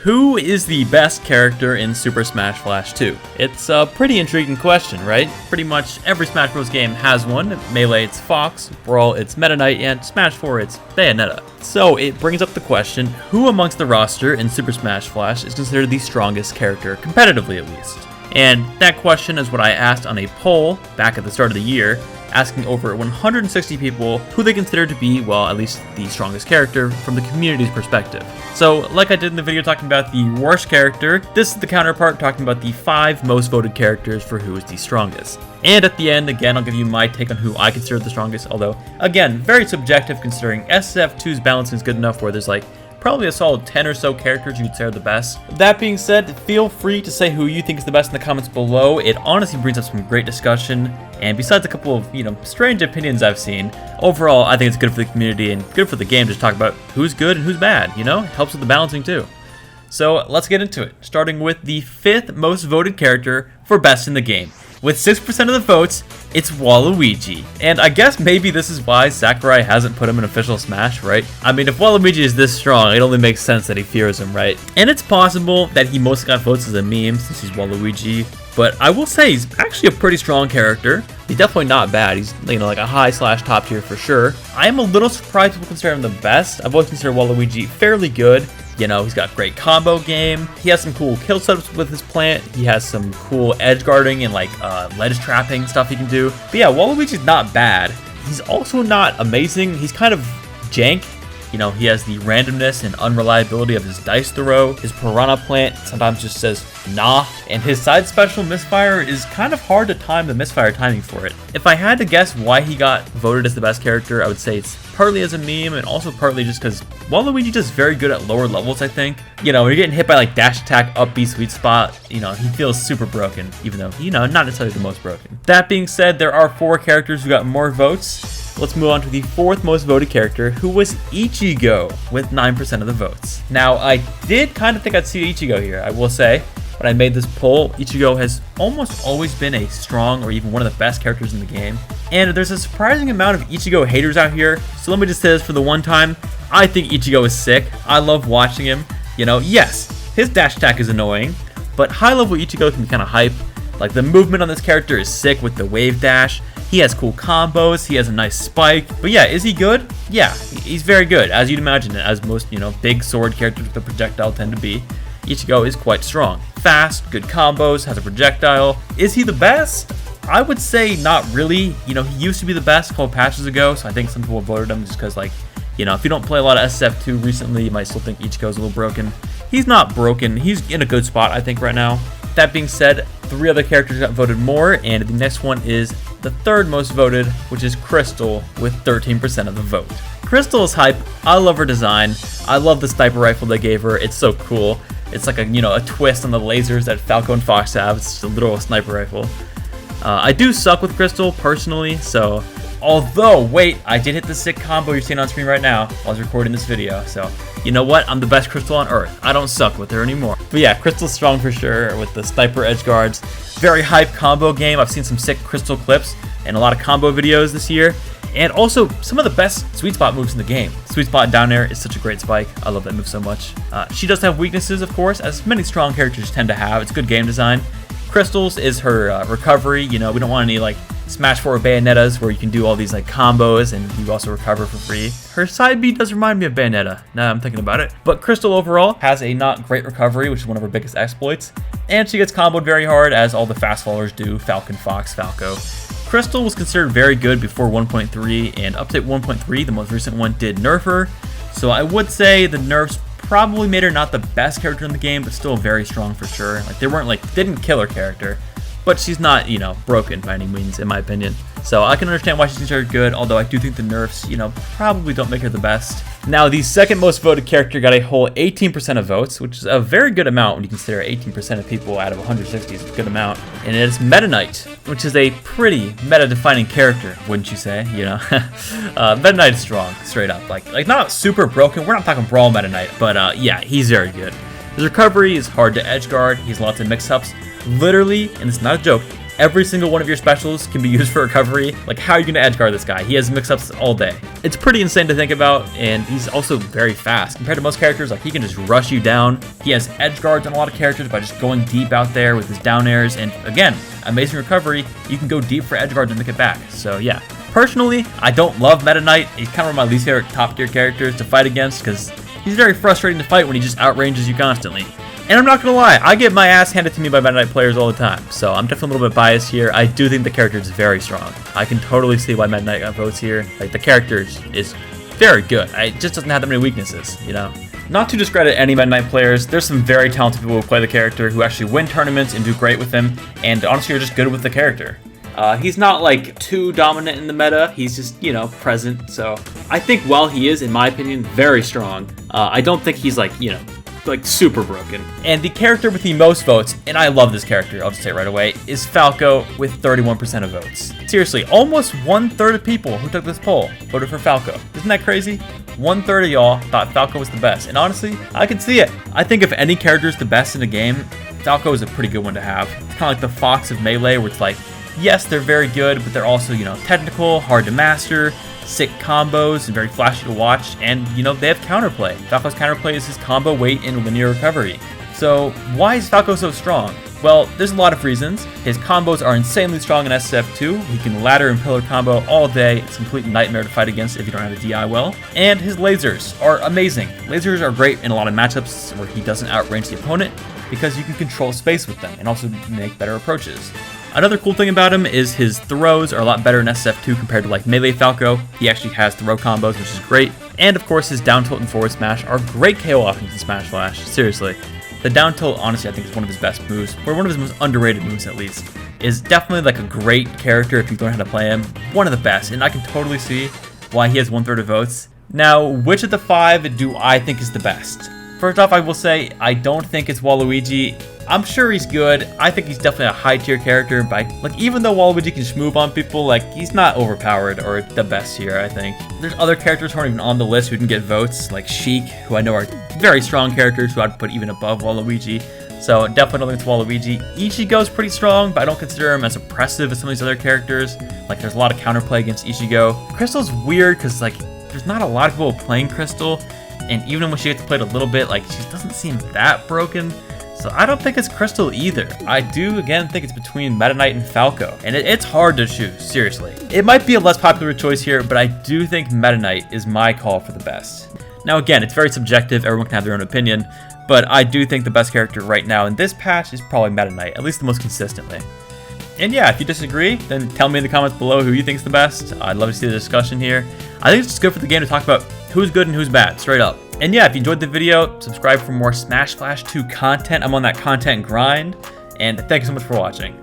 Who is the best character in Super Smash Bros. 2? It's a pretty intriguing question, right? Pretty much every Smash Bros. Game has one. Melee, it's Fox. Brawl, it's Meta Knight. And Smash 4, it's Bayonetta. So it brings up the question, who amongst the roster in Super Smash Bros. Is considered the strongest character, competitively at least? And that question is what I asked on a poll back at the start of the year, asking over 160 people who they consider to be, well, at least the strongest character from the community's perspective. So, like I did in the video talking about the worst character, this is the counterpart talking about the 5 most voted characters for who is the strongest. And at the end, again, I'll give you my take on who I consider the strongest, although, again, very subjective considering SSF2's balancing is good enough where there's like probably a solid 10 or so characters you'd say are the best. That being said, feel free to say who you think is the best in the comments below. It honestly brings up some great discussion, and besides a couple of, strange opinions I've seen, overall I think it's good for the community and good for the game to talk about who's good and who's bad, It helps with the balancing too. So let's get into it, starting with the 5th most voted character for best in the game. With 6% of the votes, it's Waluigi. And I guess maybe this is why Sakurai hasn't put him in official Smash, right? I mean, if Waluigi is this strong, it only makes sense that he fears him, right? And it's possible that he mostly got votes as a meme since he's Waluigi, but I will say he's actually a pretty strong character. He's definitely not bad. He's, like a high/top tier for sure. I am a little surprised people consider him the best. I've always considered Waluigi fairly good. He's got great combo game. He has some cool kill setups with his plant. He has some cool edge guarding and ledge trapping stuff he can do. But yeah, Waluigi's not bad. He's also not amazing. He's kind of jank. He has the randomness and unreliability of his dice throw. His piranha plant sometimes just says nah, and his side special misfire is kind of hard to time the misfire timing for it. If I had to guess why he got voted as the best character, I would say it's partly as a meme and also partly just because Waluigi does very good at lower levels, I think. When you're getting hit by dash attack, up B, sweet spot, he feels super broken, even though, not necessarily the most broken. That being said, there are 4 characters who got more votes. Let's move on to the 4th most voted character, who was Ichigo, with 9% of the votes. Now, I did kind of think I'd see Ichigo here, I will say. When I made this poll, Ichigo has almost always been a strong or even one of the best characters in the game. And there's a surprising amount of Ichigo haters out here, so let me just say this for the one time. I think Ichigo is sick. I love watching him. Yes, his dash attack is annoying, but high-level Ichigo can be kind of hype. The movement on this character is sick with the wave dash. He has cool combos, he has a nice spike. But yeah, is he good? Yeah, he's very good, as you'd imagine, as most, big sword characters with a projectile tend to be. Ichigo is quite strong. Fast, good combos, has a projectile. Is he the best? I would say not really. He used to be the best a couple patches ago, so I think some people voted him just because, if you don't play a lot of SSF2 recently, you might still think Ichigo's a little broken. He's not broken. He's in a good spot, I think, right now. That being said, 3 other characters got voted more, and the next one is the 3rd most voted, which is Crystal, with 13% of the vote. Crystal is hype. I love her design. I love the sniper rifle they gave her. It's so cool. It's like a twist on the lasers that Falco and Fox have. It's just a literal sniper rifle. I do suck with Crystal, personally, so... Although, wait, I did hit the sick combo you're seeing on screen right now while I was recording this video, so you know what? I'm the best Crystal on Earth. I don't suck with her anymore. But yeah, Crystal's strong for sure with the sniper edge guards. Very hype combo game. I've seen some sick Crystal clips and a lot of combo videos this year. And also, some of the best sweet spot moves in the game. Sweet spot down air is such a great spike. I love that move so much. She does have weaknesses, of course, as many strong characters tend to have. It's good game design. Crystals is her recovery. We don't want any Smash 4 Bayonettas where you can do all these combos and you also recover for free. Her side B does remind me of Bayonetta, now I'm thinking about it. But Crystal overall has a not great recovery, which is one of her biggest exploits. And she gets comboed very hard, as all the fast followers do, Falcon, Fox, Falco. Crystal was considered very good before 1.3, and update 1.3, the most recent one, did nerf her. So I would say the nerfs probably made her not the best character in the game, but still very strong for sure. They didn't kill her character. But she's not, broken by any means, in my opinion. So I can understand why she's considered good, although I do think the nerfs, probably don't make her the best. Now, the 2nd most voted character got a whole 18% of votes, which is a very good amount when you consider 18% of people out of 160 is a good amount. And it's Meta Knight, which is a pretty meta-defining character, wouldn't you say? Meta Knight is strong, straight up. Not super broken. We're not talking Brawl Meta Knight, but yeah, he's very good. His recovery is hard to edge guard. He has lots of mix-ups. Literally, and it's not a joke, every single one of your specials can be used for recovery. Like, how are you going to edge guard this guy? He has mix-ups all day. It's pretty insane to think about, and he's also very fast. Compared to most characters, like, he can just rush you down. He has edge guards on a lot of characters by just going deep out there with his down airs, and again, amazing recovery. You can go deep for edge guards and make it back. So yeah. Personally, I don't love Meta Knight. He's kind of one of my least favorite top tier characters to fight against because he's very frustrating to fight when he just outranges you constantly. And I'm not gonna lie, I get my ass handed to me by Meta Knight players all the time, so I'm definitely a little bit biased here. I do think the character is very strong. I can totally see why Meta Knight got votes here. Like, the character is very good. It just doesn't have that many weaknesses, you know? Not to discredit any Meta Knight players, there's some very talented people who play the character who actually win tournaments and do great with him, and honestly are just good with the character. He's not like too dominant in the meta, he's just, you know, present, so I think while he is, in my opinion, very strong, I don't think he's like, you know, like super broken. And the character with the most votes, and I love this character, I'll just say it right away, is Falco with 31% of votes. Seriously, almost 1/3 of people who took this poll voted for Falco. Isn't that crazy? 1/3 of y'all thought Falco was the best, and honestly, I can see it. I think if any character is the best in a game, Falco is a pretty good one to have. It's kind of like the Fox of Melee, where it's like, yes, they're very good, but they're also, you know, technical, hard to master, sick combos, and very flashy to watch, and, you know, they have counterplay. Falco's counterplay is his combo weight and linear recovery. So why is Falco so strong? Well, there's a lot of reasons. His combos are insanely strong in SSF2. He can ladder and pillar combo all day. It's a complete nightmare to fight against if you don't have a DI well. And his lasers are amazing. Lasers are great in a lot of matchups where he doesn't outrange the opponent because you can control space with them and also make better approaches. Another cool thing about him is his throws are a lot better in SSF2 compared to like Melee Falco. He actually has throw combos, which is great. And of course, his down tilt and forward smash are great KO options in Smash Flash. Seriously. The down tilt, honestly, I think is one of his best moves, or one of his most underrated moves at least. Is definitely like a great character if you learn how to play him. One of the best, and I can totally see why he has 1/3 of votes. Now, which of the 5 do I think is the best? First off, I will say, I don't think it's Waluigi. I'm sure he's good. I think he's definitely a high tier character, but like, even though Waluigi can schmoob on people, like, he's not overpowered or the best here, I think. There's other characters who aren't even on the list who can get votes, like Sheik, who I know are very strong characters who I'd put even above Waluigi. So definitely don't think it's Waluigi. Ichigo's pretty strong, but I don't consider him as oppressive as some of these other characters. Like, there's a lot of counterplay against Ichigo. Crystal's weird because, like, there's not a lot of people playing Crystal, and even when she gets played a little bit, like, she doesn't seem that broken. So I don't think it's Crystal either. I do, again, think it's between Meta Knight and Falco, and it's hard to choose, seriously. It might be a less popular choice here, but I do think Meta Knight is my call for the best. Now again, it's very subjective, everyone can have their own opinion, but I do think the best character right now in this patch is probably Meta Knight, at least the most consistently. And yeah, if you disagree, then tell me in the comments below who you think's the best. I'd love to see the discussion here. I think it's just good for the game to talk about who's good and who's bad, straight up. And yeah, if you enjoyed the video, subscribe for more Smash Flash 2 content. I'm on that content grind, and thank you so much for watching.